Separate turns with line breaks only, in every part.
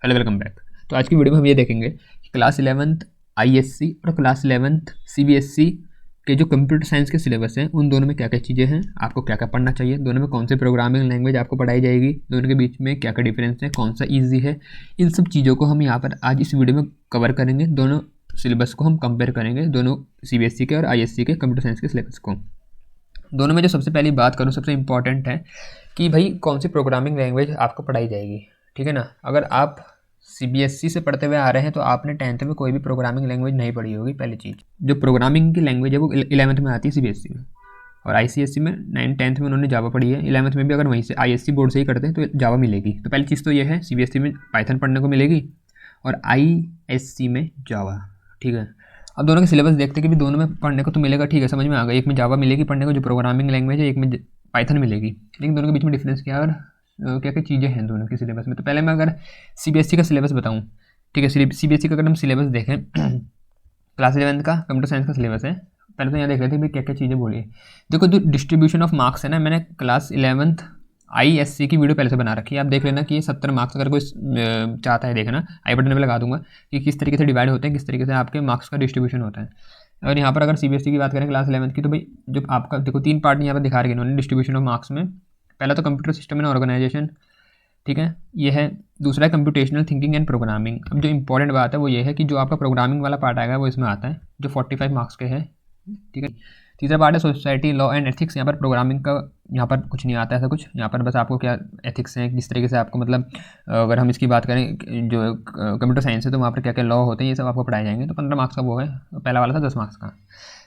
Hello welcome back. तो आज की वीडियो में हम ये देखेंगे कि क्लास 11th आईएससी और क्लास 11th सीबीएसई के जो कंप्यूटर साइंस के सिलेबस हैं उन दोनों में क्या क्या चीज़ें हैं, आपको क्या क्या पढ़ना चाहिए, दोनों में कौन से प्रोग्रामिंग लैंग्वेज आपको पढ़ाई जाएगी, दोनों के बीच में क्या क्या डिफरेंस है, कौन सा ईजी है, इन सब चीज़ों को हम यहाँ पर आज इस वीडियो में कवर करेंगे। दोनों सिलेबस को हम कंपेयर करेंगे, दोनों सीबीएसई के और आईएससी के कंप्यूटर साइंस के सिलेबस को। दोनों में जो सबसे पहली बात करूँ, सबसे इंपॉर्टेंट है कि भाई कौन सी प्रोग्रामिंग लैंग्वेज आपको पढ़ाई जाएगी। ठीक है ना। अगर आप सीबीएसई से पढ़ते हुए आ रहे हैं तो आपने 10th में कोई भी प्रोग्रामिंग लैंग्वेज नहीं पढ़ी होगी। पहली चीज़, जो प्रोग्रामिंग की लैंग्वेज है वो 11th में आती है सीबीएसई में, और आईसीएसई में 10th में उन्होंने जावा पढ़ी है। 11th में भी अगर वहीं से आईएससी बोर्ड से ही करते हैं तो जावा मिलेगी। तो पहली चीज़ तो ये है, सीबीएसई में पाइथन पढ़ने को मिलेगी और आईएससी में जावा। ठीक है। अब दोनों के सिलेबस देखते हैं कि भी दोनों में पढ़ने को तो मिलेगा, ठीक है, समझ में आ गया। एक में जावा मिलेगी पढ़ने को जो प्रोग्रामिंग लैंग्वेज है, एक में पाइथन मिलेगी, लेकिन दोनों के बीच में डिफरेंस क्या है और क्या क्या चीज़ें हैं दोनों के सिलेबस में। तो पहले मैं अगर सीबीएसई का सिलेबस बताऊँ, ठीक है, सीबीएसई का अगर हम सिलेबस देखें क्लास 11th का कंप्यूटर साइंस का सिलेबस है। पहले तो यहाँ देख रहे थे भाई क्या क्या चीज़ें बोली। देखो, जो डिस्ट्रीब्यूशन ऑफ मार्क्स है ना, मैंने क्लास 11th आईएससी की वीडियो पहले से बना रखी है। आप देख लेना कि ये 70 मार्क्स अगर कोई चाहता है देखना, आई बटन पे लगा दूंगा कि किस तरीके से डिवाइड होते हैं, किस तरीके से आपके मार्क्स का डिस्ट्रीब्यूशन होता है। और यहाँ पर अगर सीबीएसई की बात करें क्लास 11th की, तो भाई जो आपका देखो 3 पार्ट यहाँ पर दिखा रहे हैं इन्होंने डिस्ट्रीब्यूशन ऑफ मार्क्स में। पहला तो कंप्यूटर सिस्टम एंड ऑर्गेनाइजेशन, ठीक है, ये है। दूसरा है कंप्यूटेशनल थिंकिंग एंड प्रोग्रामिंग। अब जो इंपॉर्टेंट बात है वो ये है कि जो आपका प्रोग्रामिंग वाला पार्ट आएगा वो इसमें आता है, जो 45 मार्क्स के है। ठीक है। तीसरा पार्ट है सोसाइटी, लॉ एंड एथिक्स। यहाँ पर प्रोग्रामिंग का यहाँ पर कुछ नहीं आता ऐसा कुछ, यहाँ पर बस आपको क्या एथिक्स हैं, किस तरीके से आपको मतलब अगर हम इसकी बात करें जो कंप्यूटर साइंस है तो वहाँ पर क्या क्या लॉ होते हैं ये सब आपको पढ़ाए जाएंगे। तो 15 मार्क्स का वो है, पहला वाला था 10 मार्क्स का।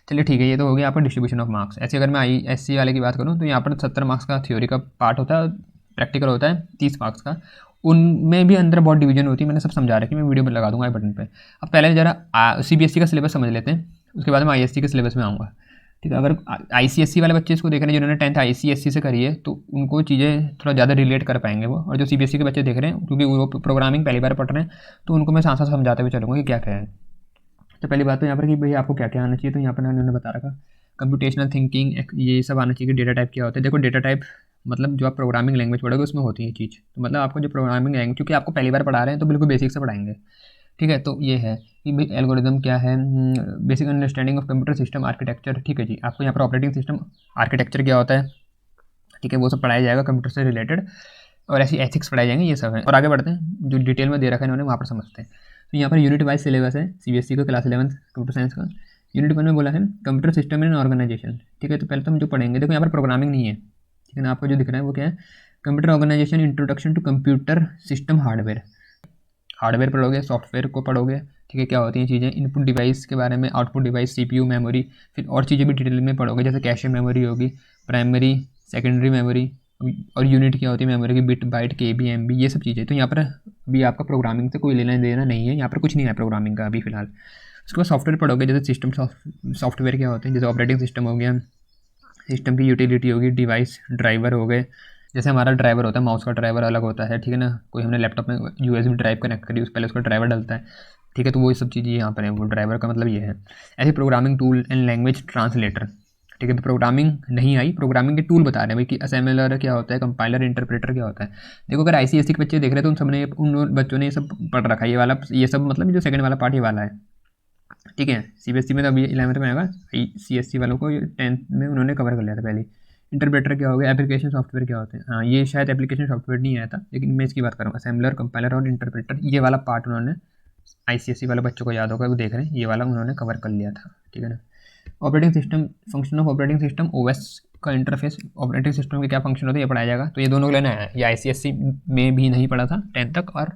चलिए ठीक है, ये तो हो गया आपका डिस्ट्रीब्यूशन ऑफ मार्क्स। ऐसे अगर मैं आईएससी वाले की बात करूँ तो यहाँ पर 70 मार्क्स का थ्योरी का पार्ट होता है, प्रैक्टिकल होता है 30 मार्क्स का। उनमें भी अंदर बहुत डिवीजन होती है, मैंने सब समझा रखी, मैं वीडियो में लगा दूंगा आई बटन पे। अब पहले जरा सीबीएसई का सिलेबस समझ लेते हैं, उसके बाद मैं आईएससी के सिलेबस में आऊँगा। ठीक है। अगर आईसीएससी वाले बच्चे इसको देख रहे हैं जिन्होंने 10th आईसीएससी से करी है तो उनको चीज़ें थोड़ा ज़्यादा रिलेट कर पाएंगे वो, और जो सीबीएसई के बच्चे देख रहे हैं क्योंकि वो प्रोग्रामिंग पहली बार पढ़ रहे हैं तो उनको मैं साथ साथ समझाते हुए चलूँगा कि क्या क्या है। तो पहली बात तो यहाँ पर कि भाई आपको क्या क्या आना चाहिए, तो यहाँ पर उन्होंने बता रखा कंप्यूटेशनल थिंकिंग, ये सब आना चाहिए कि डेटा टाइप क्या होता है। देखो डेटा टाइप मतलब जो आप प्रोग्रामिंग लैंग्वेज पढ़ोगे उसमें होती है चीज़, तो मतलब आपको जो प्रोग्रामिंग लैंग्वेज, क्योंकि आपको पहली बार पढ़ा रहे हैं तो बिल्कुल बेसिक से पढ़ाएंगे। ठीक है। तो ये है कि भाई एल्गोरिदम क्या है, basic understanding of computer system architecture. ठीक है जी, आपको यहाँ पर ऑपरेटिंग सिस्टम आर्किटेक्चर क्या होता है, ठीक है, वो सब पढ़ाया जाएगा कंप्यूटर से रिलेटेड, और ऐसी एथिक्स पढ़ाए जाएंगे, ये सब है। और आगे बढ़ते हैं, जो डिटेल में दे रखा है इन्होंने वहाँ पर समझते हैं। तो यहाँ पर यूनिट वाइज सिलेबस है सीबीएसई का क्लास 11th कंप्यूटर साइंस का। यूनिट 1 में बोला है कंप्यूटर सिस्टम एंड ऑर्गेनाइजेशन। ठीक है। तो पहले तो हम जो पढ़ेंगे, देखो यहाँ पर प्रोग्रामिंग नहीं है, ठीक है ना, आपको जो दिख रहा है वो क्या है, computer organisation, introduction to computer system hardware. Hardware पढ़ोगे, सॉफ्टवेयर को पढ़ोगे, ठीक है, क्या होती हैं चीज़ें, इनपुट डिवाइस के बारे में, आउटपुट डिवाइस, सीपीयू, मेमोरी, फिर और चीज़ें भी डिटेल में पढ़ोगे, जैसे कैशे मेमोरी होगी, प्राइमरी सेकेंडरी मेमोरी, और यूनिट क्या होती है मेमोरी की, बिट बाइट, केबी, एमबी, ये सब चीज़ें। तो यहाँ पर अभी आपका प्रोग्रामिंग से कोई लेना देना नहीं है, यहाँ पर कुछ नहीं है प्रोग्रामिंग का अभी फिलहाल। उसके बाद सॉफ्टवेयर पढ़ोगे, जैसे सिस्टम सॉफ्टवेयर क्या होते हैं, जैसे ऑपरेटिंग सिस्टम हो गया, सिस्टम की यूटिलिटी होगी, डिवाइस ड्राइवर हो गए, जैसे हमारा ड्राइवर होता है, माउस का ड्राइवर अलग होता है, ठीक है ना, कोई हमने लैपटॉप में यूएसबी ड्राइव कनेक्ट करी, उस पहले उसका ड्राइवर डलता है, ठीक है, तो वो सब चीज़ें यहाँ पर है, वो ड्राइवर का मतलब ये है। ऐसे programming tool and language translator, ठीक है, तो प्रोग्रामिंग नहीं आई, प्रोग्रामिंग के टूल बता रहे हैं भाई कि असेंबलर क्या होता है, कंपाइलर, इंटरप्रेटर क्या होता है। देखो अगर आईसीएससी के बच्चे देख रहे हैं तो उन सबने उन बच्चों ने ये सब पढ़ रखा है, ये वाला, ये सब मतलब जो सेकंड वाला पार्ट ये वाला है। ठीक है। सीबीएसई में तो अभी 11th में आएगा, आईसीएससी वालों को 10th में उन्होंने कवर कर लिया था पहले। इंटरप्रेटर क्या हो गया, एप्लीकेशन सॉफ्टवेयर क्या होते हैं, हाँ ये शायद एप्लीकेशन सॉफ्टवेयर नहीं आया था, लेकिन मैं इसकी बात कर रहा हूँ, असेंबलर, कंपाइलर और इंटरप्रेटर, ये वाला पार्ट उन्होंने आईसीएससी वाले बच्चों को याद होगा, वो देख रहे हैं, ये वाला उन्होंने कवर कर लिया था। ठीक है ना। Operating system, function of operating system, OS का इंटरफेस, ऑपरेटिंग सिस्टम के क्या फंक्शन होते हैं ये पढ़ाया जाएगा। तो ये दोनों को लेना है, ये आईसीएससी में भी नहीं पढ़ा था 10th तक, और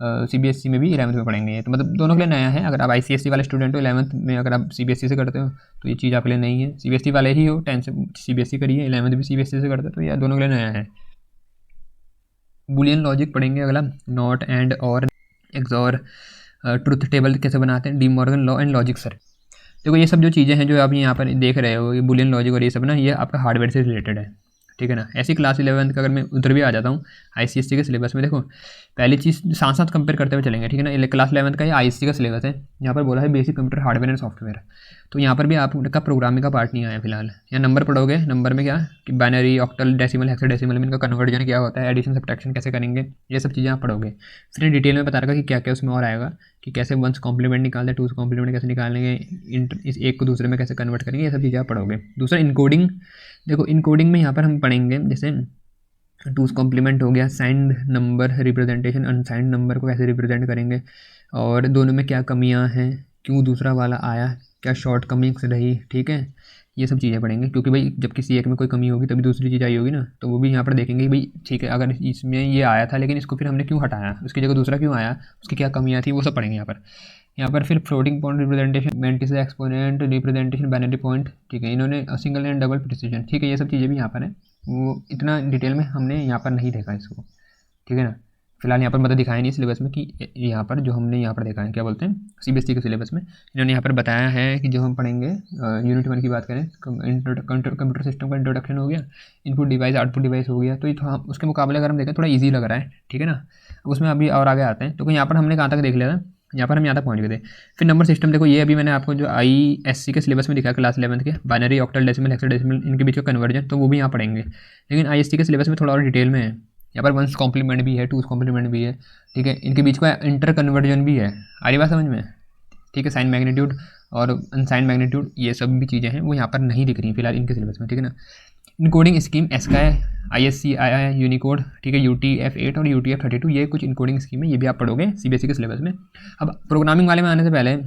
सीबीएसई में भी 11th में पढ़ेंगे ये, तो मतलब दोनों के लिए नया है। अगर आप आईसीएससी वाले स्टूडेंट हो 11th में, अगर आप सीबीएसई से करते हो तो ये चीज़ आपके लिए नहीं है। सीबीएसई वाले ही हो, 10th से सीबीएसई करिए, 11th भी सीबीएसई से करते हो, तो ये दोनों के लिए नया है। बुलियन लॉजिक पढ़ेंगे अगला, नॉट एंड और एक्सॉर, ट्रुथ टेबल कैसे बनाते हैं, De Morgan law and logic sir. देखो ये सब जो चीज़ें हैं जो आप यहाँ पर देख रहे हो, ये बुलियन लॉजिक और ये सब ना, ये आपका हार्डवेयर से रिलेटेड है। ठीक है ना। ऐसी क्लास 11 का अगर मैं उधर भी आ जाता हूँ ICSE के सिलेबस में, देखो पहली चीज़ साथ साथ कंपेयर करते हुए चलेंगे, ठीक है ना। क्लास 11 का ये ICSE का सिलेबस है, यहाँ पर बोला है basic computer hardware and software, तो यहाँ पर भी आपका प्रोग्रामिंग का पार्ट नहीं आया फिलहाल। यहाँ नंबर पढ़ोगे, नंबर में क्या कि बाइनरी, ऑक्टल, डेसिमल, हेक्साडेसिमल में इनका कन्वर्जन क्या होता है, एडिशन सब्ट्रैक्शन कैसे करेंगे, ये सब चीज़ें आप पढ़ोगे। फिर डिटेल में बता रहा कि क्या क्या उसमें और आएगा, कि कैसे वंस कॉम्प्लीमेंट निकालते हैं, टूस कॉम्प्लीमेंट कैसे निकालेंगे, इस एक को दूसरे में कैसे कन्वर्ट करेंगे, ये सब चीज़ें आप पढ़ोगे। दूसरा इनकोडिंग, देखो इनकोडिंग में यहाँ पर हम पढ़ेंगे जैसे टूस कॉम्प्लीमेंट हो गया, signed number representation, unsigned number को कैसे रिप्रेजेंट करेंगे, और दोनों में क्या कमियां हैं, क्यों दूसरा वाला आया, क्या शॉर्ट कमिंग्स रही, ठीक है। ये सब चीज़ें पढ़ेंगे, क्योंकि भाई जब किसी एक में कोई कमी होगी तभी दूसरी चीज़ आई होगी ना, तो वो भी यहाँ पर देखेंगे भाई ठीक है, अगर इसमें ये आया था लेकिन इसको फिर हमने क्यों हटाया, उसकी जगह दूसरा क्यों आया, उसकी क्या कमियाँ थी, वो सब पढ़ेंगे यहाँ पर फिर floating point representation, mantis exponent representation, binary point, ठीक है, इन्होंने सिंगल एंड डबल प्रिसिजन, ठीक है, ये सब चीज़ें भी यहाँ पर है। वो इतना डिटेल में हमने यहाँ पर नहीं देखा इसको, ठीक है ना। फिलहाल यहाँ पर मतलब दिखाया नहीं सिलेबस में कि यहाँ पर जो हमने यहाँ पर देखा है, क्या बोलते हैं CBSE के सिलेबस में इन्होंने यहाँ पर बताया है कि जो हम पढ़ेंगे यूनिट 1 की बात करें, कंप्यूटर सिस्टम का इंट्रोडक्शन हो गया, इनपुट डिवाइस आउटपुट डिवाइस हो गया, तो ये थोड़ा उसके मुकाबले अगर हम देखें थोड़ा ईजी लग रहा है, ठीक है ना। उसमें अभी और आगे आते हैं, तो यहाँ पर हमने कहाँ तक देख लिया था, यहाँ पर हम यहाँ तक पहुँच गए थे। फिर नंबर सिस्टम देखो, ये अभी मैंने आपको जो ISC के सिलेबस में दिखा क्लास 11 के, बाइनरी, ऑक्टल, डेसिमल, हेक्साडेसिमल, इनके बीच का कन्वर्जन, तो वो भी यहाँ पढ़ेंगे। लेकिन ISC के सिलेबस में थोड़ा और डिटेल में है, यहाँ पर वंस कॉम्प्लीमेंट भी है, टूस कॉम्प्लीमेंट भी है, ठीक है, इनके बीच का इंटर कन्वर्जन भी है, आ रही बात समझ में, ठीक है। साइन मैग्नीट्यूड और अनसाइन मैग्नीट्यूड, ये सब भी चीज़ें हैं वो यहाँ पर नहीं दिख रही फिलहाल इनके सिलेबस में, ठीक है ना। Encoding scheme SKY, ISC, II, Unicode, ठीक है, UTF-8 और UTF-32, ये कुछ इनकोडिंग स्कीम है, ये भी आप पढ़ोगे CBSE के सिलेबस में। अब प्रोग्रामिंग वाले में आने से पहले,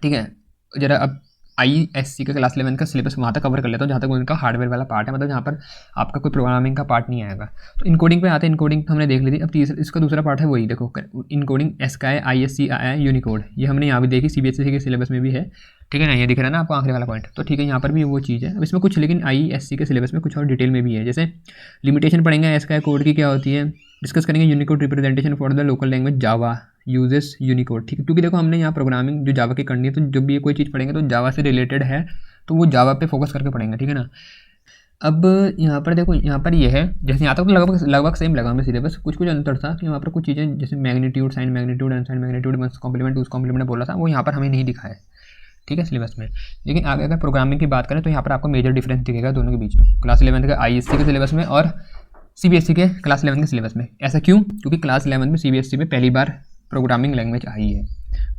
ठीक है, जरा अब ISC का क्लास 11 का सिलेबस वहाँ तक कवर कर लेता हूँ जहाँ तक उनका हार्डवेयर वाला पार्ट है, मतलब जहाँ पर आपका कोई प्रोग्रामिंग का पार्ट नहीं आएगा। तो इनकोडिंग पे आते हैं, इनकोडिंग हमने देख ली थी, अब तीसरा इसका दूसरा पार्ट है वही देखो, encoding SKY, ISC, II, Unicode, ये हमने यहाँ भी देखी, CBSE के सिलेबस में भी है, ठीक है ना, ये दिख रहा है ना आपको आखिरी वाला पॉइंट, तो ठीक है, यहाँ पर भी वो चीज़ है। अब इसमें कुछ लेकिन ISC के सिलेबस में कुछ और डिटेल में भी है, जैसे लिमिटेशन पढ़ेंगे SKY कोड की क्या होती है, डिस्कस करेंगे Unicode representation for the local language Java uses Unicode, ठीक है, क्योंकि देखो हमने यहाँ प्रोग्रामिंग जो जावा की करनी है, तो जब भी ये कोई चीज़ पढ़ेंगे तो जावा से रिलेटेड है, तो वो जावा पे फोकस करके पढ़ेंगे, ठीक है ना। अब यहाँ पर देखो, यहाँ पर ये है जैसे यहाँ तक तो लगभग सेम लगा हमें सिलेबस, कुछ अंतर था कि यहाँ पर कुछ चीज़ें जैसे magnitude, sign magnitude, unsigned magnitude, ones complement, two's complement बोला था, वो यहाँ पर हमें नहीं दिखा है, ठीक है, सिलेबस में। लेकिन आगे अगर प्रोग्रामिंग की बात करें तो यहाँ पर आपको मेजर डिफरेंस दिखेगा दोनों के बीच में, क्लास 11 के ISC के सिलेबस में और CBSE के क्लास 11 के सिलेबस में। ऐसा क्यों? क्योंकि क्लास 11 में CBSE में पहली बार प्रोग्रामिंग लैंग्वेज आई है,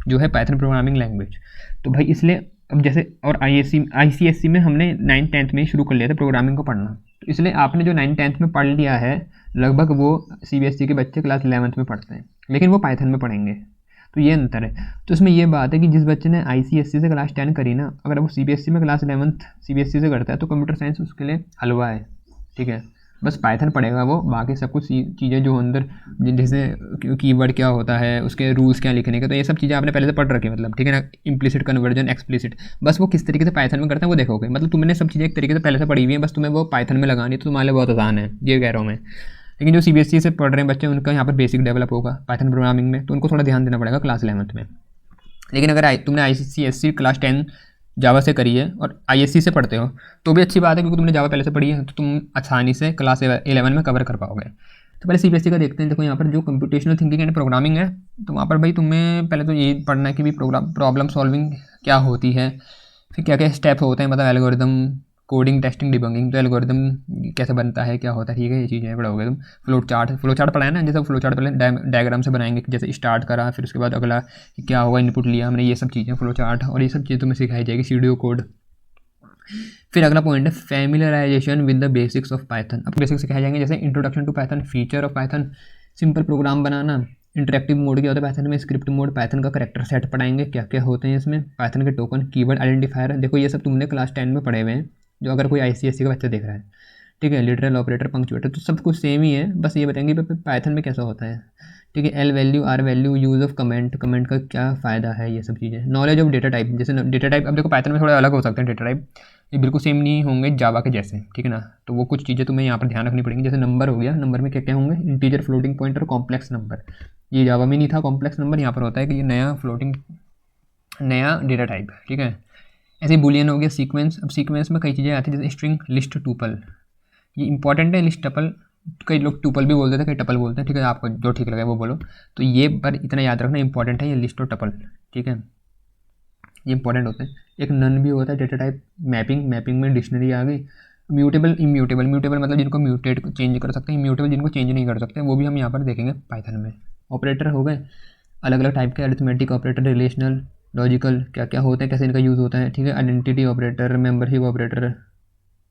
जो है पाइथन प्रोग्रामिंग लैंग्वेज, तो भाई इसलिए अब जैसे और ICSE में हमने 9th 10th में शुरू कर लिया था प्रोग्रामिंग को पढ़ना, तो इसलिए आपने जो 9th 10th में पढ़ लिया है लगभग वो CBSE के बच्चे क्लास 11th में पढ़ते हैं, लेकिन वो पाइथन में पढ़ेंगे, तो ये अंतर है। तो इसमें ये बात है कि जिस बच्चे ने ICSE से क्लास 10 करी ना, अगर वो CBSE में क्लास 11th CBSE से करता है तो कंप्यूटर साइंस उसके लिए हलवा है, ठीक है, बस पाइथन पढ़ेगा वो, बाकी सब कुछ चीज़ें जो अंदर जैसे कीवर्ड क्या होता है, उसके रूल्स क्या लिखने के, तो ये सब चीज़ें आपने पहले से पढ़ रखी है, मतलब ठीक है ना, इम्प्लिसिट कन्वर्जन, एक्सप्लिसिट, बस वो किस तरीके से पाइथन में करते हैं वो देखोगे, मतलब तुमने सब चीज़ें एक तरीके से पहले से पढ़ी हुई है, बस तुम्हें वो पाइथन में लगानी, तो तुम्हारे लिए बहुत आसान है, ये कह रहा हूँ मैं। लेकिन जो CBSE से पढ़ रहे हैं बच्चे, उनका यहाँ पर बेसिक डेवलप होगा पाइथन प्रोग्रामिंग में, तो उनको थोड़ा ध्यान देना पड़ेगा क्लास 11th में। लेकिन अगर तुमने ICSE क्लास 10 जावा से करी है और ISC से पढ़ते हो तो भी अच्छी बात है, क्योंकि तुमने जावा पहले से पढ़ी है, तो तुम आसानी से क्लास 11 में कवर कर पाओगे। तो पहले CBSE का देखते हैं। देखो यहाँ पर जो कंप्यूटेशनल थिंकिंग एंड प्रोग्रामिंग है, तो वहाँ पर भाई तुम्हें पहले तो ये पढ़ना है कि भी प्रॉब्लम सॉल्विंग क्या होती है, फिर क्या क्या स्टेप होते हैं, मतलब एल्गोरिदम, कोडिंग, टेस्टिंग, डिबगिंग, तो एल्गोरिदम कैसे बनता है, क्या होता है, ठीक है, ये चीज़ें पढ़ोगे तुम। फ्लो चार्ट पढ़ा है ना, जैसे फ्लो चार्ट पहले डायग्राम से बनाएंगे, जैसे स्टार्ट करा, फिर उसके बाद अगला क्या होगा, इनपुट लिया हमने, ये सब चीज़ें फ्लो चार्ट, और ये सब चीज़ें तुम्हें सिखाई जाएगी, सीडीओ कोड। फिर अगला पॉइंट है familiarization with the basics of Python. अब बेसिक्स सिखाए जाएंगे, जैसे introduction to Python, feature of Python, simple program बनाना, इंटरेक्टिव मोड क्या होता है पाइथन में, स्क्रिप्ट मोड, पाइथन का करैक्टर सेट पढ़ाएंगे, क्या क्या होते हैं इसमें, पाइथन के टोकन, कीवर्ड आइडेंटिफायर, देखो ये सब तुमने क्लास 10 में पढ़े हुए हैं, जो अगर कोई ICSE का बच्चा देख रहा है, ठीक है, लिटरल ऑपरेटर, पंक्चुएटर, तो सब कुछ सेम ही है, बस ये बताएंगे पाइथन में कैसा होता है, ठीक है, L value, R value, use of comment का क्या फ़ायदा है, ये सब चीज़ें। नॉलेज ऑफ डेटा टाइप, जैसे डेटा टाइप, अब देखो पाइथन में थोड़ा अलग हो सकते हैं डेटा टाइप, ये बिल्कुल सेम नहीं होंगे जावा के जैसे, ठीक है ना, तो वो कुछ चीज़ें तुम्हें यहाँ पर ध्यान रखनी पड़ेंगी। जैसे नंबर हो गया, नंबर में क्या क्या होंगे, इंटीजर, फ्लोटिंग पॉइंट और कॉम्प्लेक्स नंबर, ये जावा में नहीं था कॉम्प्लेक्स नंबर, यहाँ पर होता है कि ये नया डेटा टाइप, ठीक है। ऐसे बुलियन हो गया, सीक्वेंस, अब सीक्वेंस में कई चीज़ें आती हैं, जैसे स्ट्रिंग, लिस्ट, टूपल, ये इंपॉर्टेंट है लिस्ट टपल, कई लोग टुपल भी बोलते थे, कई टपल बोलते हैं, ठीक है, आपको जो ठीक लगे वो बोलो। तो ये पर इतना याद रखना इंपॉर्टेंट है ये लिस्ट और टपल, ठीक है, ये इंपॉर्टेंट होते हैं। एक नन भी होता है डेटा टाइप मैपिंग, मैपिंग में डिक्शनरी आ गई। म्यूटेबल इम्यूटेबल, म्यूटेबल मतलब जिनको म्यूटेट चेंज कर सकते हैं, इम्यूटेबल जिनको चेंज नहीं कर सकते, वो भी हम यहाँ पर देखेंगे पाइथन में। ऑपरेटर हो गए अलग अलग टाइप के, अरिथमेटिक ऑपरेटर, रिलेशनल, लॉजिकल, क्या क्या होते हैं, कैसे इनका यूज़ होता है, ठीक है, आइडेंटिटी ऑपरेटर, मेंबरशिप ऑपरेटर,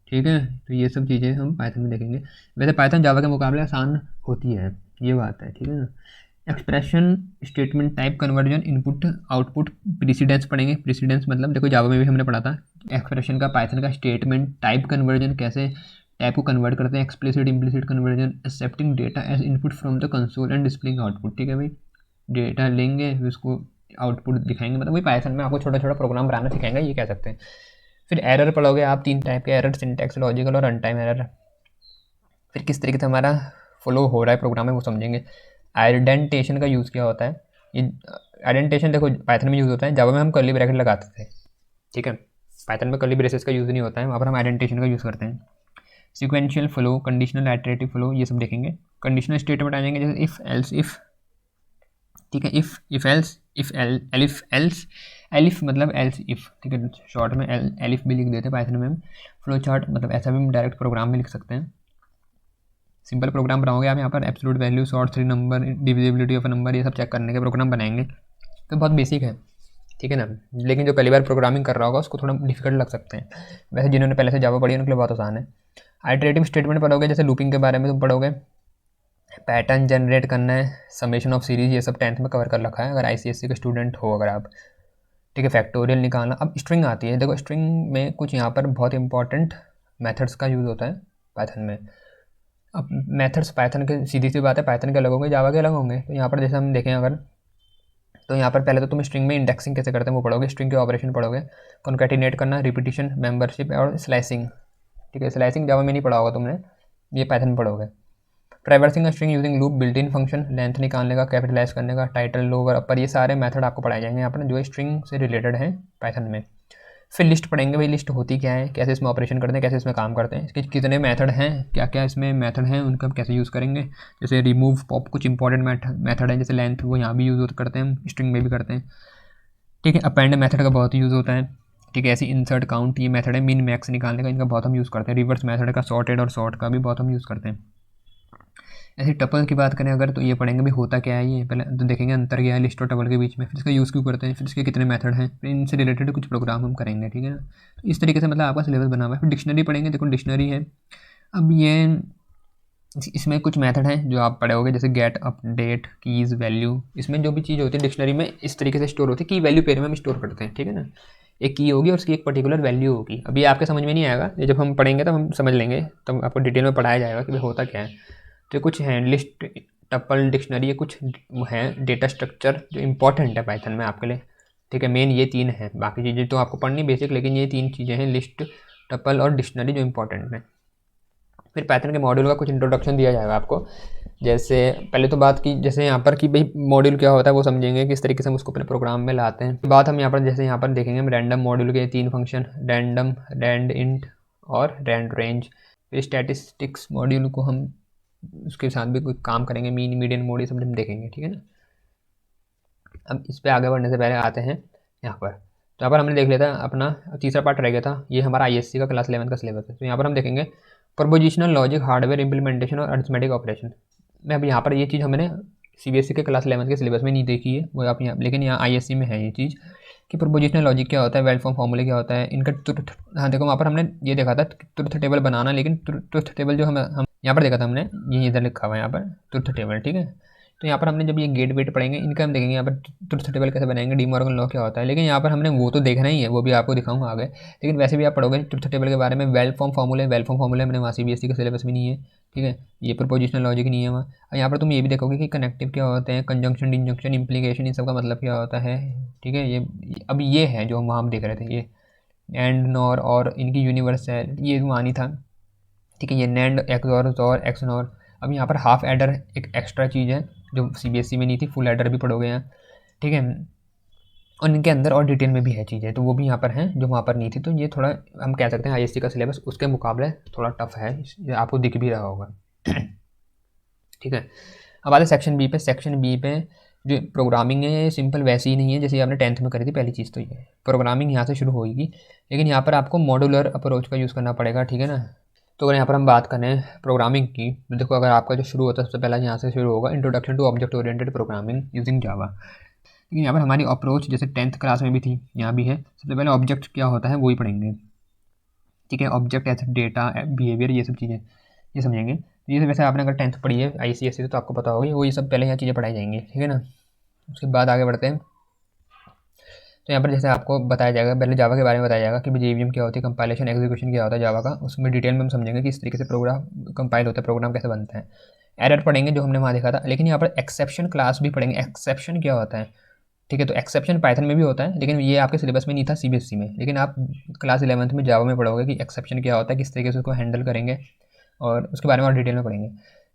ठीक है। तो ये सब चीज़ें हम पाइथन में देखेंगे। वैसे पाइथन जावा के मुकाबले आसान होती है, ये बात है, ठीक है ना। Expression, statement type conversion, input output, precedence पढ़ेंगे। प्रीसीडेंस मतलब देखो जावा में भी हमने पढ़ा था एक्सप्रेशन का, पाइथन का स्टेटमेंट टाइप कन्वर्जन, कैसे टाइप को कन्वर्ट करते हैं, explicit implicit conversion, accepting data as input from the console and displaying output, ठीक है भाई। डेटा लेंगे फिर उसको आउटपुट दिखाएंगे, मतलब वही पाइथन में आपको छोटा छोटा प्रोग्राम बनाना सिखाएंगे, ये कह सकते हैं। फिर एरर पढ़ोगे आप, 3 टाइप के एरर, सिंटैक्स, लॉजिकल और रन टाइम एरर। फिर किस तरीके से हमारा फ्लो हो रहा है प्रोग्राम में वो समझेंगे। आइडेंटेशन का यूज़ क्या होता है, ये आइडेंटेशन देखो पाइथन में यूज़ होता है, जावा में हम कर्ली ब्रैकेट लगाते थे, ठीक है, पाइथन में कर्ली ब्रेसेस का यूज़ नहीं होता है, वहाँ पर हम आइडेंटेशन का यूज़ करते हैं। Sequential flow, conditional, iterative flow, ये सब देखेंगे। कंडीशनल स्टेटमेंट आ जाएंगे जैसे इफ़ एल्स इफ़, ठीक है, if else, if elif else, elif मतलब एल्स इफ़, ठीक है, शॉर्ट में एलिफ भी लिख देते हैं पाइथन में हम। फ्लो चार्ट मतलब ऐसा भी हम डायरेक्ट प्रोग्राम में लिख सकते हैं। सिंपल प्रोग्राम बनाओगे आप यहाँ पर, absolute value, sort three number, divisibility of number, ये सब चेक करने के प्रोग्राम बनाएंगे। तो बहुत बेसिक है, ठीक है ना, लेकिन जो पहली बार प्रोग्रामिंग कर रहा होगा उसको थोड़ा डिफिकल्ट लग सकते हैं। वैसे जिन्होंने पहले से जावा पढ़ी है उनके लिए बहुत आसान है। आइटरेटिव स्टेटमेंट पढ़ोगे, जैसे लूपिंग के बारे में तुम पढ़ोगे, पैटर्न जनरेट करना है, समेशन ऑफ सीरीज, ये सब 10th में कवर कर रखा है अगर ICSE के स्टूडेंट हो अगर आप, ठीक है। फैक्टोरियल निकालना, अब स्ट्रिंग आती है, देखो स्ट्रिंग में कुछ यहाँ पर बहुत इंपॉर्टेंट मेथड्स का यूज़ होता है पाइथन में। अब मेथड्स पाइथन के सीधी सी बात है, पाइथन के अलग होंगे, जावा के अलग होंगे। तो यहाँ पर जैसे हम देखें अगर, तो यहाँ पर पहले तो तुम स्ट्रिंग में इंडेक्सिंग कैसे करते हैं वो पढ़ोगे, स्ट्रिंग के ऑपरेशन पढ़ोगे, कॉन्कैटिनेट करना, रिपीटिशन, मेंबरशिप और स्लाइसिंग, ठीक है। स्लाइसिंग जावा में नहीं पढ़ा होगा तुमने, ये पाइथन में पढ़ोगे। Traversing string using loop, built in function, length निकालने का, कैपिटलाइज करने का, टाइटल, लोअर, अपर, ये सारे मेथड आपको पढ़ाए जाएंगे यहाँ पर जो स्ट्रिंग से रिलेटेड हैं पाइथन में। फिर लिस्ट पढ़ेंगे, भाई लिस्ट होती क्या है, कैसे इसमें ऑपरेशन करते हैं, कैसे इसमें काम करते हैं, इसके कितने मेथड हैं, क्या क्या इसमें मेथड हैं, उनका कैसे यूज़ करेंगे। जैसे रिमूव, पॉप, कुछ इंपॉर्टेंट मेथड है, जैसे लेंथ, वो यहाँ भी यूज़ करते हैं, स्ट्रिंग में भी करते हैं, ठीक है। अपेंड मेथड का बहुत यूज़ होता है, ठीक है। ऐसी इंसर्ट, काउंट, ये मेथड है मिन मैक्स निकालने का, इनका बहुत हम यूज़ करते हैं। रिवर्स मेथड का, सॉर्टेड और सॉर्ट का भी बहुत हम यूज़ करते हैं। ऐसे टपल की बात करें अगर, तो ये पढ़ेंगे भी होता क्या है, ये पहले तो देखेंगे अंतर क्या है लिस्ट और टपल के बीच में, फिर इसका यूज़ क्यों करते हैं, फिर इसके कितने मेथड हैं, फिर इनसे रिलेटेड कुछ प्रोग्राम हम करेंगे, ठीक है ना। तो इस तरीके से मतलब आपका सिलेबस बना हुआ है। फिर डिक्शनरी पढ़ेंगे, देखो डिक्शनरी है, अब ये इसमें कुछ मेथड हैं जो आप पढ़ोगे, जैसे गेट, अपडेट, कीज़, वैल्यू, इसमें जो भी चीज़ होती है डिक्शनरी में इस तरीके से स्टोर होती है, की वैल्यू पेयर में हम स्टोर करते हैं, ठीक है ना। एक की होगी और उसकी एक पर्टिकुलर वैल्यू होगी। अभी आपके समझ में नहीं आएगा, ये जब हम पढ़ेंगे तब हम समझ लेंगे, तब आपको डिटेल में पढ़ाया जाएगा कि भाई होता क्या है। तो कुछ हैं लिस्ट, टपल, डिक्शनरी, ये कुछ हैं डेटा स्ट्रक्चर जो इंपॉर्टेंट है पाइथन में आपके लिए, ठीक है। मेन ये 3 हैं, बाकी चीज़ें तो आपको पढ़नी बेसिक, लेकिन ये 3 चीज़ें हैं, लिस्ट, टपल और डिक्शनरी, जो इंपॉर्टेंट है। फिर पाइथन के मॉड्यूल का कुछ इंट्रोडक्शन दिया जाएगा आपको, जैसे पहले तो बात की जैसे यहाँ पर कि भाई मॉड्यूल क्या होता है वो समझेंगे, किस तरीके से हम उसको अपने प्रोग्राम में लाते हैं। बात हम यहाँ पर जैसे यहाँ पर देखेंगे हम रैंडम मॉड्यूल के 3 फंक्शन, रैंडम, रैंड इंट और रैंड रेंज। फिर स्टैटिस्टिक्स मॉड्यूल को हम उसके साथ भी कुछ काम करेंगे, मीन, मीडियन, मोड, ये सब हम देखेंगे, ठीक है ना। अब इस पर आगे बढ़ने से पहले आते हैं यहाँ पर, तो यहाँ पर हमने देख लिया था अपना तीसरा पार्ट रह गया था, ये हमारा ISC का क्लास 11 का सिलेबस है। तो यहाँ पर हम देखेंगे प्रपोजिशनल लॉजिक, हार्डवेयर इंप्लीमेंटेशन और अरिथमेटिक ऑपरेशन। मैं अब यहाँ पर ये चीज़ हमने CBSE के क्लास 11 के सिलेबस में नहीं देखी है वो आप यहाँ, लेकिन यहाँ ISC में है ये चीज़ कि प्रपोजिशनल लॉजिक क्या होता है, वेल फॉर्म फॉर्मूले क्या होता है, इनका ट्रुथ, हाँ देखो वहाँ पर हमने ये देखा था ट्रुथ टेबल बनाना, लेकिन ट्रुथ टेबल जो हम यहाँ पर देखा था हमने, ये इधर लिखा हुआ है यहाँ पर ट्रुथ टेबल, ठीक है। तो यहाँ पर हमने जब ये गेट वेट पढ़ेंगे इनका हम देखेंगे यहाँ पर ट्रुथ टेबल कैसे बनाएंगे, डीमॉर्गन लॉ क्या होता है, लेकिन यहाँ पर हमने वो तो देखना ही है, वो भी आपको दिखाऊंगा आगे। लेकिन वैसे भी आप पढ़ोगे ट्रुथ टेबल के बारे में, वेल फॉर्म फॉर्मूले हमने वहाँ CBSE के सिलेबस में नहीं है, ठीक है। ये प्रपोजिशनल लॉजिक नहीं है वहाँ। और यहाँ पर तुम ये भी देखोगे कि कनेक्टिव क्या होते हैं, कंजंक्शन, डिंजंक्शन, इम्प्लीकेशन, इन सब का मतलब क्या होता है, ठीक है। ये अब ये है जो हम वहाँ देख रहे थे, ये एंड, नॉर, और इनकी यूनिवर्स है, ये वहाँ नहीं था, ठीक है। ये NAND, XOR, jaw, x nor. अब यहाँ पर हाफ एडर एक एक्स्ट्रा चीज़ है जो CBSE में नहीं थी, फुल एडर भी पढ़ोगे यहाँ, ठीक है। और इनके अंदर और डिटेल में भी है चीज़ें, तो वो भी यहाँ पर हैं जो वहाँ पर नहीं थी। तो ये थोड़ा हम कह सकते हैं आईएससी का सिलेबस उसके मुकाबले थोड़ा टफ है, ये आपको दिख भी रहा होगा। ठीक है, अब आते सेक्शन बी पे। सेक्शन बी पे जो प्रोग्रामिंग है सिंपल वैसी ही नहीं है जैसे आपने 10th में करी थी। पहली चीज़ तो ये है, प्रोग्रामिंग यहाँ से शुरू होगी, लेकिन यहाँ पर आपको मॉड्यूलर अप्रोच का यूज़ करना पड़ेगा। ठीक है ना। तो अगर यहाँ पर हम बात करें प्रोग्रामिंग की, तो देखो अगर आपका जो शुरू होता है सबसे पहला यहाँ से शुरू होगा, introduction to object oriented programming using Java. लेकिन यहाँ पर हमारी अप्रोच जैसे 10th क्लास में भी थी, यहाँ भी है। सबसे पहले ऑब्जेक्ट क्या होता है वो ही पढ़ेंगे। ठीक है, ऑब्जेक्ट एज डेटा, बिहेवियर, ये सब चीज़ें ये समझेंगे। ये सब वैसे आपने अगर 10th पढ़ी है ICSE से तो आपको पता होगी, वो ये सब पहले यहाँ चीज़ें पढ़ाई जाएंगी। ठीक है ना। उसके बाद आगे बढ़ते हैं। तो यहाँ पर जैसे आपको बताया जाएगा, पहले जावा के बारे में बताया जाएगा कि JVM क्या होती है, कंपाइलेशन एग्जीक्यूशन क्या होता है जावा का। उसमें डिटेल में हम समझेंगे कि इस तरीके से प्रोग्राम कंपाइल होता है, प्रोग्राम कैसे बनता है। एरर पढ़ेंगे जो हमने वहाँ देखा था, लेकिन यहाँ पर एक्सेप्शन क्लास भी पढ़ेंगे। एक्सेप्शन क्या होता है, ठीक है। तो एक्सेप्शन पाइथन में भी होता है, लेकिन ये आपके सिलेबस में नहीं था CBSE में, लेकिन आप क्लास 11th में जावा में पढ़ोगे कि एक्सेप्शन क्या होता है, किस तरीके से उसको हैंडल करेंगे, और उसके बारे में और डिटेल में पढ़ेंगे।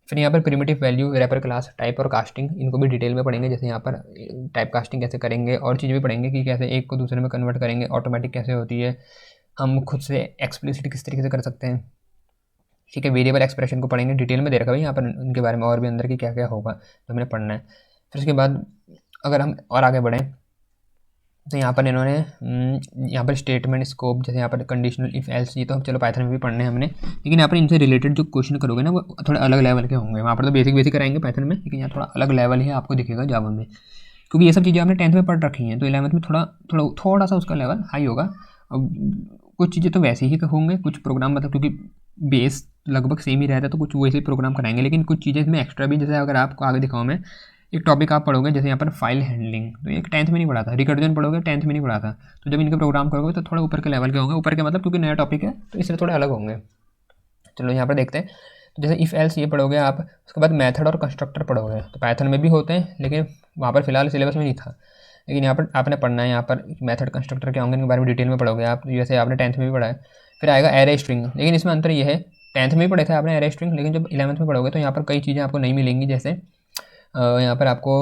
फिर यहाँ पर primitive value, wrapper class, type और कास्टिंग, इनको भी डिटेल में पढ़ेंगे। जैसे यहाँ पर टाइप कास्टिंग कैसे करेंगे, और चीज़ें भी पढ़ेंगे कि कैसे एक को दूसरे में कन्वर्ट करेंगे, ऑटोमेटिक कैसे होती है, हम खुद से एक्सप्लिसिट किस तरीके से कर सकते हैं। ठीक है, वेरिएबल एक्सप्रेशन को पढ़ेंगे, डिटेल में दे रखा है यहाँ पर उनके बारे में, और भी अंदर की क्या क्या होगा तो हमने पढ़ना है। फिर उसके बाद अगर हम और आगे बढ़ें तो यहाँ पर इन्होंने यहाँ पर स्टेटमेंट, स्कोप, जैसे यहाँ पर कंडीशनल, इफ एल्स, ये तो हम चलो पाइथन में भी पढ़ने हैं हमने, लेकिन यहाँ पर इनसे रिलेटेड जो क्वेश्चन करोगे ना वो थोड़े अलग लेवल के होंगे। वहाँ पर तो बेसिक बेसिक कराएंगे पाइथन में, लेकिन यहाँ थोड़ा अलग लेवल है आपको दिखेगा जावा में, क्योंकि ये सब चीज़ें आपने 10th में पढ़ रखी हैं, तो 11th में थोड़ा सा उसका लेवल हाई होगा। कुछ चीज़ें तो वैसे ही होंगे, कुछ प्रोग्राम मतलब क्योंकि बेस लगभग सेम ही रहता है तो कुछ वैसे ही प्रोग्राम कराएंगे, लेकिन कुछ चीज़ें इसमें एक्स्ट्रा भी, जैसे अगर आपको आगे दिखाऊँ मैं एक टॉपिक आप पढ़ोगे जैसे यहाँ पर फाइल हैंडलिंग, तो ये 10th में नहीं पढ़ा था। रिकर्जन पढ़ोगे 10th में नहीं पढ़ा था, तो जब इनके प्रोग्राम करोगे तो थोड़ा ऊपर के लेवल के होंगे। ऊपर के मतलब क्योंकि नया टॉपिक है तो इसलिए थोड़े अलग होंगे। चलो यहाँ पर देखते हैं। तो जैसे इफ़ एल्स ये पढ़ोगे आप, उसके बाद मेथड और कंस्ट्रक्टर पढ़ोगे, तो पाइथन में भी होते हैं लेकिन वहाँ पर फिलहाल सिलेबस में नहीं था, लेकिन यहाँ पर आपने पढ़ना है। यहाँ पर मेथड कंस्ट्रक्टर क्या होंगे इनके बारे में डिटेल में पढ़ोगे आप, जैसे आपने 10th में भी पढ़ा है। फिर आएगा एरे स्ट्रिंग, लेकिन इसमें अंतर ये है, 10th में भी पढ़े थे आपने एरे स्ट्रिंग, लेकिन जब 11th में पढ़ोगे तो यहाँ पर कई चीज़ें आपको नहीं मिलेंगी। जैसे यहाँ पर आपको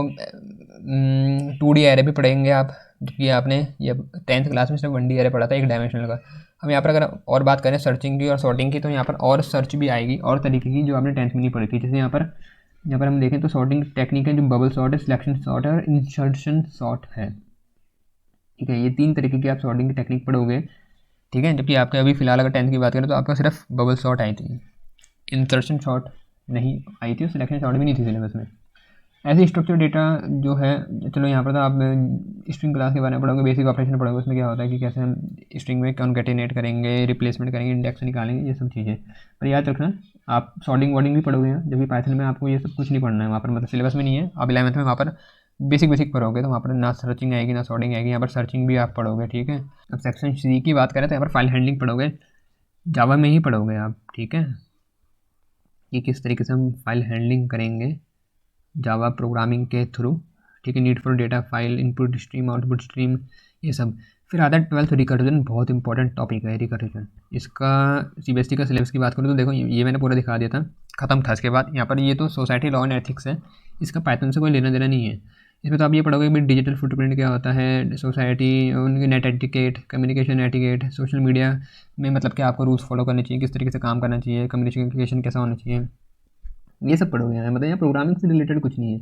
2D एरे भी पढ़ेंगे आप, क्योंकि आपने ये 10th क्लास में सिर्फ 1D एरे पढ़ा था, एक डायमेंशनल का। हम यहाँ पर अगर और बात करें सर्चिंग की और सॉर्टिंग की, तो यहाँ पर और सर्च भी आएगी और तरीके की जो आपने 10th में नहीं पढ़ी थी। जैसे यहाँ पर हम देखें तो सॉर्टिंग टेक्निक है, जो बबल सॉर्ट है, सिलेक्शन सॉर्ट है और इंसर्शन सॉर्ट है। ठीक है, ये 3 तरीके की आप सॉर्टिंग की टेक्निक पढ़ोगे। ठीक है, जबकि आपके अभी फिलहाल अगर 10th की बात करें तो आपका सिर्फ बबल सॉर्ट आई थी, इंसर्शन सॉर्ट नहीं आई थी, और सिलेक्शन सॉर्ट भी नहीं थी सिलेबस में। ऐसे स्ट्रक्चर डेटा जो है, चलो यहाँ पर तो आप स्ट्रिंग क्लास के बारे में पढ़ोगे, बेसिक ऑपरेशन पढ़ोगे, उसमें क्या होता है कि कैसे हम स्ट्रिंग में कॉन्कैटिनेट करेंगे, रिप्लेसमेंट करेंगे, इंडेक्स निकालेंगे, ये सब चीज़ें। पर याद रखना आप सॉर्टिंग वॉर्डिंग भी पढ़ोगे, जबकि पाइथन में आपको ये सब कुछ नहीं पढ़ना है वहाँ पर, मतलब सिलेबस में नहीं है। आप 11th में वहाँ पर बेसिक बेसिक पढ़ोगे, तो वहाँ पर ना सर्चिंग आएगी ना सॉर्टिंग आएगी, यहाँ पर सर्चिंग भी आप पढ़ोगे। ठीक है, अब सेक्शन C की बात करें तो यहाँ पर फाइल हैंडलिंग पढ़ोगे, जावा में ही पढ़ोगे आप। ठीक है, ये किस तरीके से हम फाइल हैंडलिंग करेंगे जावा प्रोग्रामिंग के थ्रू। ठीक है, need for data file, input stream, output stream, ये सब। फिर आता है 12th रिकर्जन, बहुत इंपॉर्टेंट टॉपिक है रिकर्जन। इसका CBSE का सिलेबस की बात करूँ तो देखो ये मैंने पूरा दिखा दिया था, ख़त्म था। इसके बाद यहाँ पर ये तो सोसाइटी लॉ एंड एथिक्स है, इसका पाइथन से कोई लेना देना नहीं है। इसमें तो आप ये पढ़ोगे भी डिजिटल फुटप्रिंट क्या होता है, सोसाइटी, उनकी net etiquette, communication etiquette, social media में मतलब क्या आपको रूल्स फॉलो करने चाहिए, किस तरीके से काम करना चाहिए, कम्युनिकेशन कैसा होना चाहिए, ये सब पढ़ोगे यहाँ। मतलब यहाँ प्रोग्रामिंग से रिलेटेड कुछ नहीं है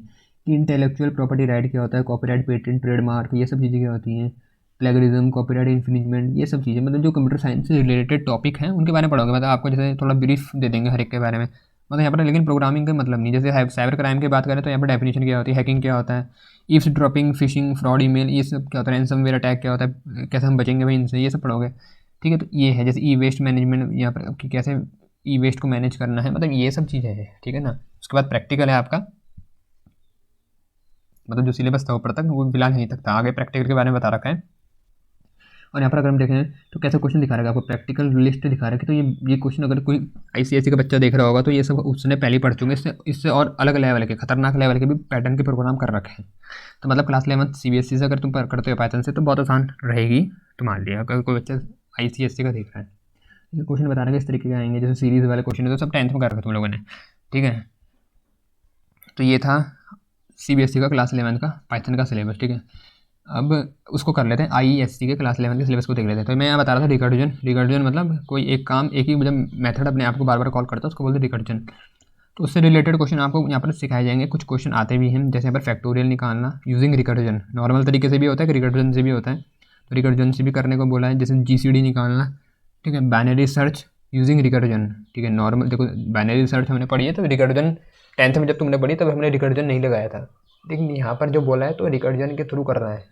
कि इंटेलेक्चुअल प्रॉपर्टी राइट क्या होता है, कॉपीराइट, पेटेंट, ट्रेडमार्क, ये सब चीज़ें क्या होती हैं, प्लेगरिज्म, कॉपीराइट इन्फ्रिंजमेंट, ये सब चीज़ें मतलब जो कंप्यूटर साइंस से रिलेटेड टॉपिक हैं उनके बारे में पढ़ोगे। मतलब आपको जैसे थोड़ा ब्रीफ दे देंगे हर एक के बारे में, मतलब यहाँ पर। लेकिन प्रोग्रामिंग का मतलब नहीं। जैसे साइबर क्राइम की बात करें तो यहाँ पर डेफिनेशन क्या होती है, हैकिंग क्या होता है, eaves dropping, fishing, fraud email, ये सब क्या होता है, रैंसमवेयर अटैक क्या होता है, कैसे हम बचेंगे भाई इनसे, ये सब पढ़ोगे। ठीक है, तो ये है जैसे वेस्ट मैनेजमेंट, यहाँ पर कि कैसे वेस्ट को मैनेज करना है, मतलब ये सब चीज़ें हैं। ठीक है ना। उसके बाद प्रैक्टिकल है आपका, मतलब जो सिलेबस था ऊपर तक वो फिलहाल यहीं तक था, आगे प्रैक्टिकल के बारे में बता रखा है। और यहाँ पर अगर हम देखें तो कैसा क्वेश्चन दिखा रखा है आपको, प्रैक्टिकल लिस्ट दिखा रखा है। तो ये क्वेश्चन अगर कोई ICSE का बच्चा देख रहा होगा तो ये सब उसने पहले ही पढ़ चुके हैं, इससे और अलग लेवल के, खतरनाक लेवल के भी पैटर्न के प्रोग्राम कर रखे हैं। तो मतलब क्लास 11th CBSE से अगर तुम करते हो पाइथन से तो बहुत आसान रहेगी तुम्हारे लिए, अगर कोई बच्चा ICSE का देख रहा है। ये क्वेश्चन बता रहे हैं इस तरीके के आएंगे, जैसे सीरीज़ वाले क्वेश्चन है तो सब 10th में कर रखा तुम लोगों ने। ठीक है, तो ये था CBSE का क्लास 11th का पाइथन का सिलेबस। ठीक है, अब उसको कर लेते हैं, IESC के क्लास 11 के सिलेबस को देख लेते हैं। तो मैं यहाँ बता रहा था रिकर्जन। रिकर्जन मतलब कोई एक काम, एक ही जब मेथड अपने आप को बार बार कॉल करता है उसको बोलते हैं रिकर्जन। तो उससे रिलेटेड क्वेश्चन आपको यहाँ पर सिखाए जाएंगे। कुछ क्वेश्चन आते भी हैं, जैसे यहाँ पर फैक्टोरियल निकालना यूजिंग रिकर्जन, नॉर्मल तरीके से भी होता है, रिकर्जन से भी होता है। तो रिकर्जन से भी करने को बोला है, जैसे GCD निकालना, ठीक है। बाइनरी सर्च यूजिंग रिकर्जन, ठीक है। नॉर्मल देखो बाइनरी सर्च हमने पढ़ी है, तो रिकर्जन 10th में जब तुमने पढ़ी तब हमने रिकर्जन नहीं लगाया था, लेकिन यहाँ पर जो बोला है तो रिकर्जन के थ्रू करना है,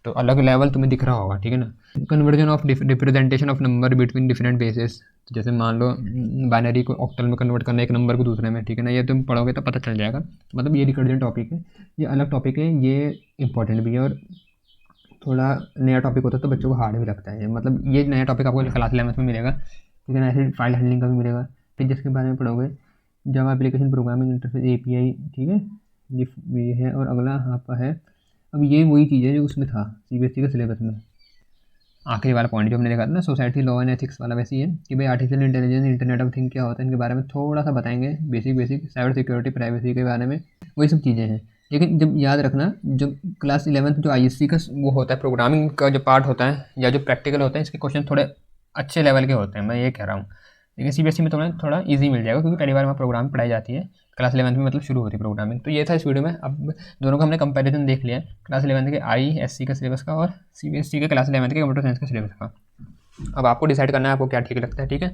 तो अलग लेवल तुम्हें दिख रहा होगा, ठीक है ना। Conversion of representation of number between different basis, जैसे मान लो बाइनरी को ऑक्टल में कन्वर्ट करना, एक नंबर को दूसरे में, ठीक है ना। ये तुम पढ़ोगे तो पता चल जाएगा। मतलब ये रिकर्जन टॉपिक है, ये अलग टॉपिक है, ये इंपॉर्टेंट भी है, और थोड़ा नया टॉपिक होता है तो बच्चों को हार्ड भी लगता है। मतलब ये नया टॉपिक आपको क्लास 11 में मिलेगा, ठीक है ना। ऐसे फाइल हैंडलिंग का भी मिलेगा, फिर जिसके बारे में पढ़ोगे Java application programming interface API, ठीक है। ये है, और अगला आपका है, अब ये वही चीज़ है जो उसमें था CBSE के सिलेबस में। आखिरी वाला पॉइंट जो हमने देखा था ना, सोसाइटी लॉ एंड एथिक्स वाला, वैसे ही है कि भाई artificial intelligence, internet of thing क्या होता है, इनके बारे में थोड़ा सा बताएंगे, बेसिक साइबर सिक्योरिटी, प्राइवेसी के बारे में, वही सब चीज़ें हैं। लेकिन जब याद रखना, जो क्लास 11 जो ISC का वो होता है, प्रोग्रामिंग का जो पार्ट होता है या जो प्रैक्टिकल होता है, इसके क्वेश्चन थोड़े अच्छे लेवल के होते हैं, मैं ये कह रहा हूँ। लेकिन CBSE में तुम्हें थोड़ा इजी मिल जाएगा, क्योंकि पहली बार वहाँ प्रोग्राम पढ़ाई जाती है, क्लास 11 में मतलब शुरू होती है प्रोग्रामिंग। तो ये था इस वीडियो में। अब दोनों का हमने कंपैरिजन देख लिया, क्लास 11 के ISC का सिलेबस का और CBSE के क्लास 11 के कंप्यूटर साइंस के सिलेबस का। अब आपको डिसाइड करना है आपको क्या ठीक लगता है, ठीक है।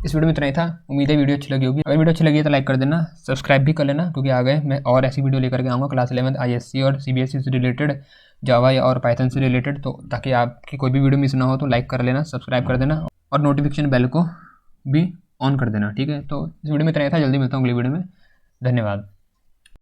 इस वीडियो में इतना ही था, उम्मीद है वीडियो अच्छी लगी होगी। अगर वीडियो अच्छी लगी है तो लाइक कर देना, सब्सक्राइब भी कर लेना, क्योंकि आगे मैं और ऐसी वीडियो लेकर के आऊँगा क्लास 11 ISC और CBSE से रिलेटेड, जावा और पाइथन से रिलेटेड। तो ताकि आपकी कोई भी वीडियो मिस ना हो तो लाइक कर लेना, सब्सक्राइब कर देना, और नोटिफिकेशन बेल को भी ऑन कर देना, ठीक है। तो इस वीडियो में इतना ही था, जल्दी मिलता हूँ अगली वीडियो में। धन्यवाद।